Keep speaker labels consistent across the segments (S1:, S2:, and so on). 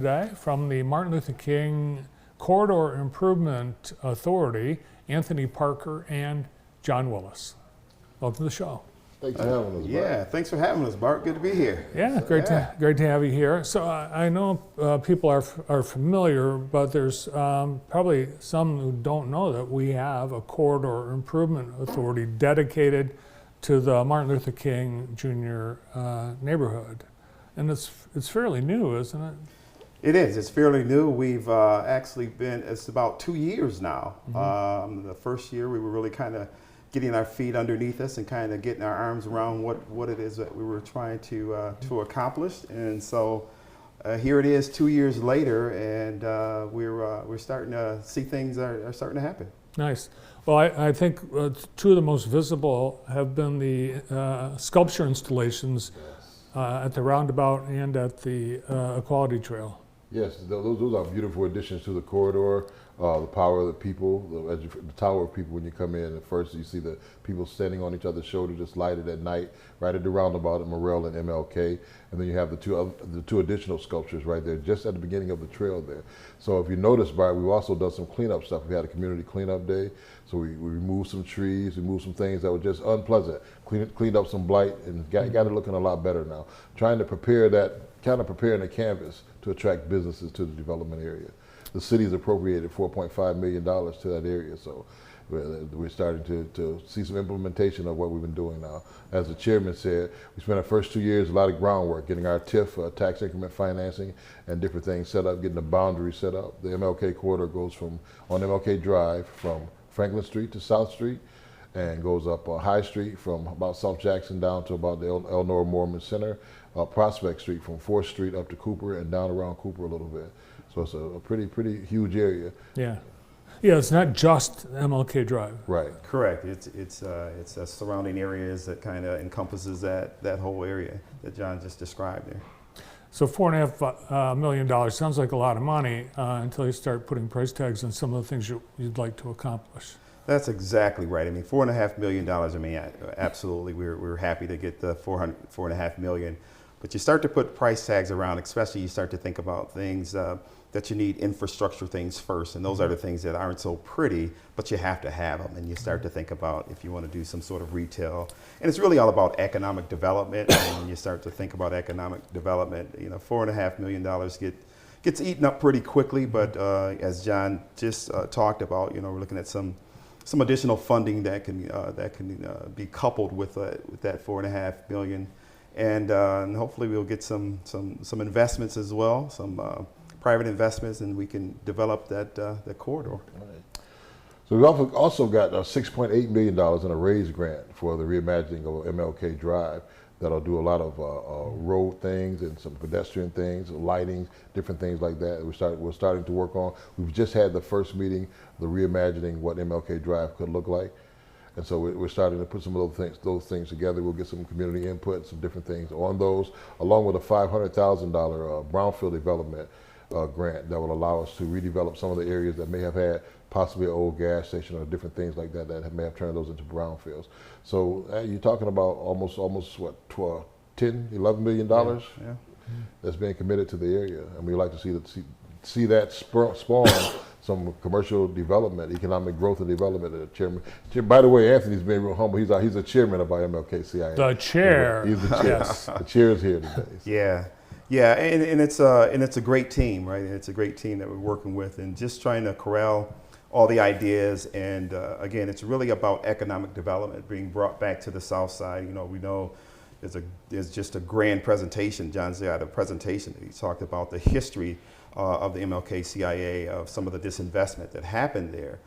S1: Today from the Martin Luther King Corridor Improvement Authority, Anthony Parker and John Willis. Welcome to the show.
S2: Thanks for having us, Bart.
S3: Yeah, thanks for having us, Bart. Good to be here.
S1: Yeah, great to have you here. So I know people are familiar, but there's probably some who don't know that we have a Corridor Improvement Authority dedicated to the Martin Luther King Jr. Neighborhood, and it's fairly new, isn't it?
S3: It is. It's fairly new. We've actually been, it's about 2 years now. Mm-hmm. The first year we were really kind of getting our feet underneath us and kind of getting our arms around what it is that we were trying to accomplish. And so here it is 2 years later, and we're starting to see things are starting to happen.
S1: Nice. Well, I think two of the most visible have been the sculpture installations at the roundabout and at the Equality Trail.
S2: Yes, those are beautiful additions to the corridor. The power of the people, the tower of people when you come in. At first you see the people standing on each other's shoulders, just lighted at night, right at the roundabout at Morrell and MLK. And then you have the two additional sculptures right there, just at the beginning of the trail there. So if you notice, Bart, we've also done some cleanup stuff. We had a community cleanup day. So we removed some trees, removed some things that were just unpleasant, cleaned up some blight, and got it looking a lot better now. Trying to prepare that, kind of preparing the canvas to attract businesses to the development area. The city's appropriated $4.5 million to that area, so we're starting to see some implementation of what we've been doing now. As the chairman said, we spent our first 2 years a lot of groundwork, getting our TIF, tax increment financing, and different things set up, getting the boundary set up. The MLK corridor goes on MLK Drive from Franklin Street to South Street, and goes up High Street from about South Jackson down to about the Elnora Mormon Center, Prospect Street from 4th Street up to Cooper and down around Cooper a little bit. So it's a pretty huge area.
S1: Yeah, it's not just MLK Drive.
S2: Right.
S3: Correct. It's surrounding areas that kind of encompasses that whole area that John just described there.
S1: So $4.5 million sounds like a lot of money until you start putting price tags on some of the things you'd like to accomplish.
S3: That's exactly right. I mean, $4.5 million. I mean, absolutely, we're happy to get the $4.5 million. But you start to put price tags around, especially you start to think about things that you need infrastructure things first. And those are the things that aren't so pretty, but you have to have them. And you start to think about if you want to do some sort of retail. And it's really all about economic development. And when you start to think about economic development, you know, $4.5 million gets eaten up pretty quickly. But as John just talked about, you know, we're looking at some additional funding that can be coupled with that $4.5 million. And hopefully we'll get some investments as well, some private investments, and we can develop that corridor.
S2: Right. So we've also got $6.8 million in a RAISE grant for the reimagining of MLK Drive that'll do a lot of road things and some pedestrian things, lighting, different things like that. We're starting to work on. We've just had the first meeting, the reimagining what MLK Drive could look like. And so we're starting to put some of those things together. We'll get some community input, some different things on those, along with a $500,000 brownfield development grant that will allow us to redevelop some of the areas that may have had possibly an old gas station or different things like that may have turned those into brownfields. So you're talking about almost what, $10, $11 million
S3: yeah.
S2: that's being committed to the area, and we like to see that spawn some commercial development, economic growth and development. Chairman, by the way, Anthony's been real humble. He's a chairman of our MLK CIA.
S1: The chair.
S2: He's the chair. Yes. The chair is here today. So.
S3: Yeah, and it's a great team, right? And it's a great team that we're working with, and just trying to corral all the ideas. And again, it's really about economic development being brought back to the South Side. You know, we know there's just a grand presentation. John's had a presentation that he talked about the history of the MLK CIA, of some of the disinvestment that happened there.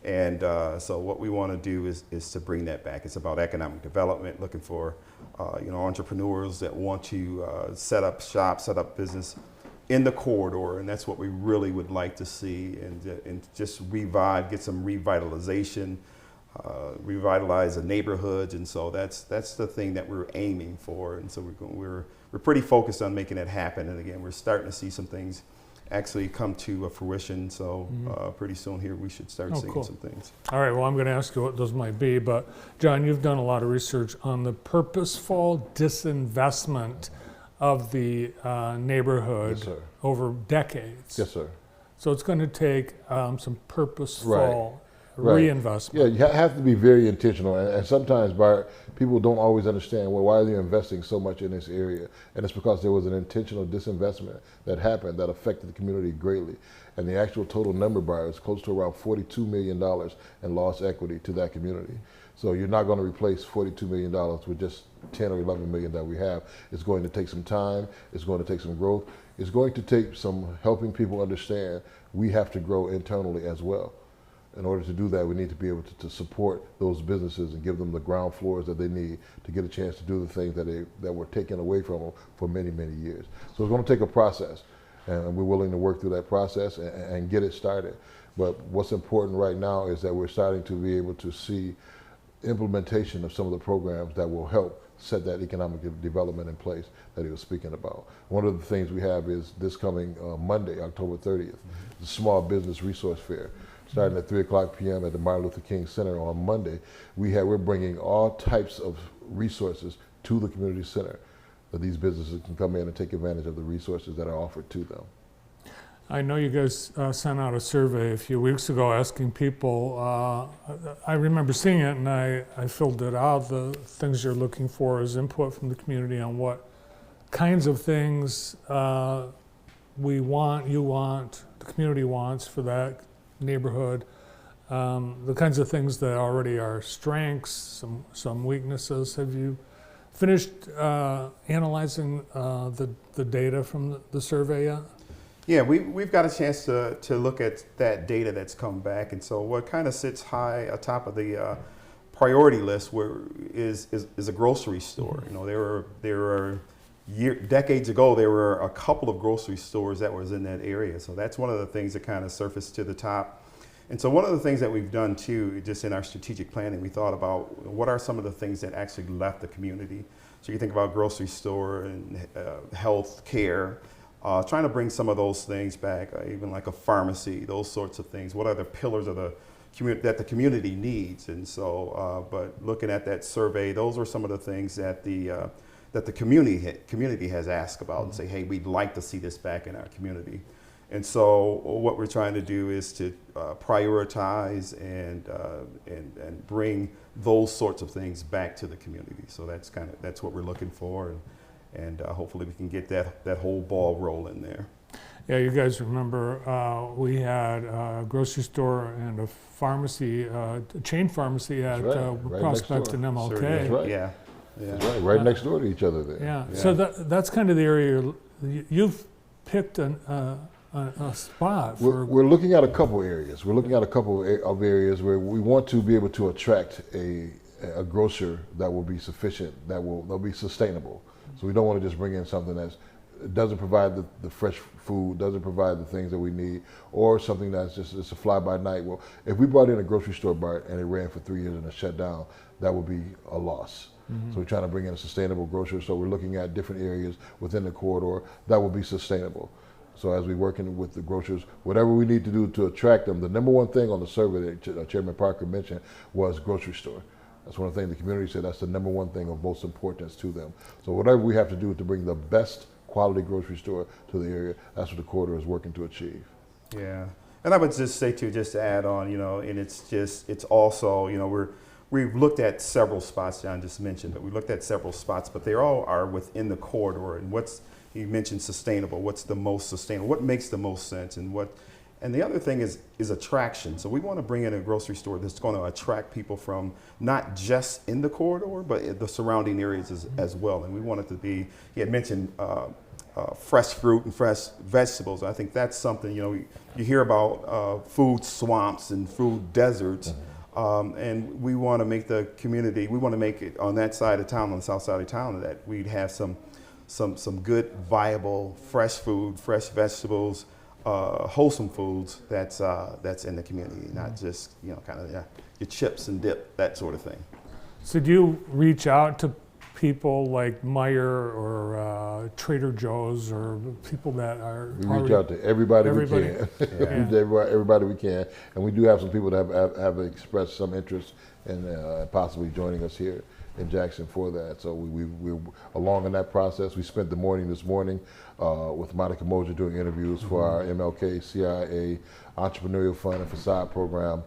S3: And so what we want to do is to bring that back. It's about economic development, looking for entrepreneurs that want to set up shop, set up business in the corridor, and that's what we really would like to see, and just get some revitalization, revitalize the neighborhoods. And so that's the thing that we're aiming for. And so we're pretty focused on making it happen. And again, we're starting to see some things actually come to fruition. So pretty soon here we should start seeing some things.
S1: All right, well, I'm going to ask you what those might be, but John, you've done a lot of research on the purposeful disinvestment of the neighborhood
S2: Yes, sir.
S1: over decades.
S2: Yes, sir.
S1: So it's going to take some purposeful
S2: Right.
S1: reinvestment.
S2: Yeah, you have to be very intentional, and sometimes people don't always understand, well, why are they investing so much in this area? And it's because there was an intentional disinvestment that happened that affected the community greatly. And the actual total number, Bar, is close to around $42 million in lost equity to that community. So you're not going to replace $42 million with just 10 or 11 million that we have. It's going to take some time. It's going to take some growth. It's going to take some helping people understand we have to grow internally as well. In order to do that, we need to be able to support those businesses and give them the ground floors that they need to get a chance to do the things that were taken away from them for many, many years. So it's going to take a process, and we're willing to work through that process and get it started. But what's important right now is that we're starting to be able to see implementation of some of the programs that will help set that economic development in place that he was speaking about. One of the things we have is this coming Monday, October 30th, the Small Business Resource Fair. Starting at 3:00 p.m. at the Martin Luther King Center on Monday, we're bringing all types of resources to the community center that these businesses can come in and take advantage of the resources that are offered to them.
S1: I know you guys sent out a survey a few weeks ago asking people, I remember seeing it and I filled it out, the things you're looking for is input from the community on what kinds of things we want, you want, the community wants for that neighborhood, the kinds of things that already are strengths, some weaknesses. Have you finished analyzing the data from the survey yet?
S3: Yeah, we've got a chance to look at that data that's come back, and so what kind of sits high atop of the priority list is a grocery store. You know, there were decades ago there were a couple of grocery stores that was in that area, so that's one of the things that kind of surfaced to the top. And so one of the things that we've done too, just in our strategic planning, we thought about what are some of the things that actually left the community. So you think about grocery store and health care. Trying to bring some of those things back, even like a pharmacy, those sorts of things. What are the pillars of the community that the community needs? And so, but looking at that survey, those are some of the things that the community has asked about and say, hey, we'd like to see this back in our community. And so, what we're trying to do is to prioritize and bring those sorts of things back to the community. So that's what we're looking for. And hopefully we can get that whole ball rolling there.
S1: Yeah, you guys remember we had a grocery store and a pharmacy, a chain pharmacy at
S2: right
S1: Prospect and MLK.
S3: Sure,
S2: That's right.
S3: Yeah.
S2: That's right next door to each other there.
S1: Yeah. So that's kind of the area you've picked a spot for.
S2: We're looking at a couple areas. We're looking at a couple of areas where we want to be able to attract a grocer that will be sufficient, that'll be sustainable. So we don't want to just bring in something that doesn't provide the fresh food, doesn't provide the things that we need, or something that's just a fly-by-night. Well, if we brought in a grocery store, Bart, and it ran for 3 years and it shut down, that would be a loss. So we're trying to bring in a sustainable grocer. So we're looking at different areas within the corridor that will be sustainable. So as we're working with the grocers, whatever we need to do to attract them, the number one thing on the survey that Chairman Parker mentioned was grocery store. That's one of the things the community said that's the number one thing of most importance to them. So whatever we have to do to bring the best quality grocery store to the area, that's what the corridor is working to achieve.
S3: Yeah, and I would just say too, just to add on, and it's also, we've looked at several spots, John just mentioned, but we looked at several spots, but they all are within the corridor. And you mentioned sustainable, what's the most sustainable, what makes the most sense, and the other thing is attraction. So we want to bring in a grocery store that's going to attract people from not just in the corridor, but the surrounding areas as well. And we want it to be, he had mentioned fresh fruit and fresh vegetables. I think that's something, you hear about food swamps and food deserts. And we want to make the community, we want to make it on that side of town, on the south side of town, that we'd have some good, viable, fresh food, fresh vegetables, wholesome foods that's in the community, not just your chips and dip, that sort of thing.
S1: So do you reach out to people like Meijer or Trader Joe's or people that are?
S2: We reach out to everybody we can.
S1: Yeah.
S2: Everybody we can, and we do have some people that have expressed some interest in possibly joining us here in Jackson for that. So we're along in that process. We spent the morning this morning with Monica Moser doing interviews for our MLK, CIA, Entrepreneurial Fund and Facade Program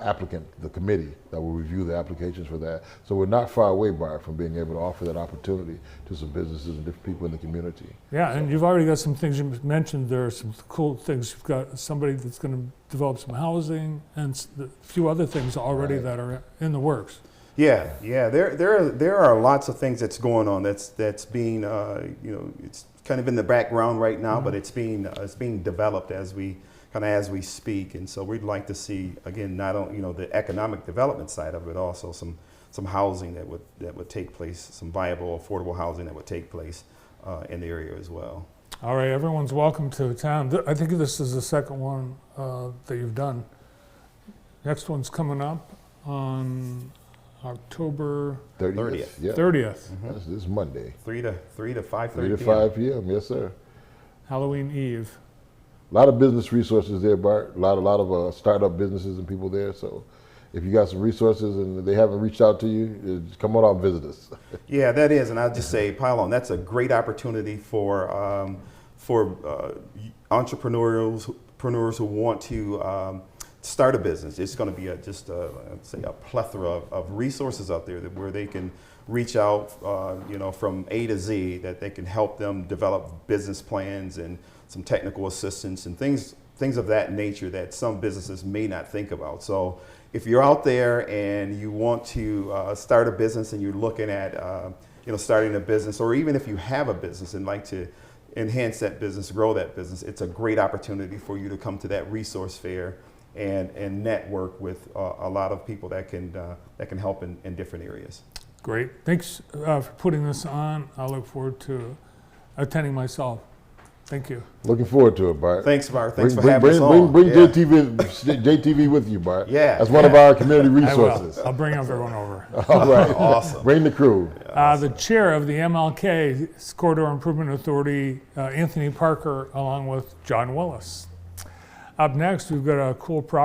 S2: applicant, the committee that will review the applications for that. So we're not far away, Bart, from being able to offer that opportunity to some businesses and different people in the community.
S1: Yeah, and you've already got some things you mentioned. There are some cool things. You've got somebody that's going to develop some housing and a few other things already that are in the works.
S3: Yeah. There are lots of things that's going on. That's being it's kind of in the background right now, but it's being developed as we speak. And so we'd like to see, again, not only the economic development side of it, also some housing that would take place, some viable, affordable housing that would take place in the area as well.
S1: All right, everyone's welcome to town. I think this is the second one that you've done. Next one's coming up on October
S2: 30th. Yeah.
S1: 30th.
S2: This is Monday.
S3: 3 to 5:30
S2: 3 to 5 p.m. Yes, sir.
S1: Halloween Eve.
S2: A lot of business resources there, Bart. A lot of startup businesses and people there. So if you got some resources and they haven't reached out to you, come on out and visit us.
S3: Yeah, that is, and I'll just say, pile on. That's a great opportunity for entrepreneurs who want to start a business. It's going to be I'd say a plethora of resources out there where they can reach out, from A to Z, that they can help them develop business plans and some technical assistance and things of that nature that some businesses may not think about. So if you're out there and you want to start a business and you're looking at starting a business, or even if you have a business and like to enhance that business, grow that business, it's a great opportunity for you to come to that resource fair and network with a lot of people that can help in different areas.
S1: Great. Thanks for putting this on. I look forward to attending myself. Thank you.
S2: Looking forward to it, Bart.
S3: Thanks, Bart. Thanks for having us on.
S2: Bring JTV with you, Bart.
S3: Yeah.
S2: That's one of our community resources.
S1: I'll bring everyone over.
S2: All right.
S3: Awesome.
S2: Bring the crew.
S1: The chair of the MLK Corridor Improvement Authority, Anthony Parker, along with John Willis. Up next, we've got a cool property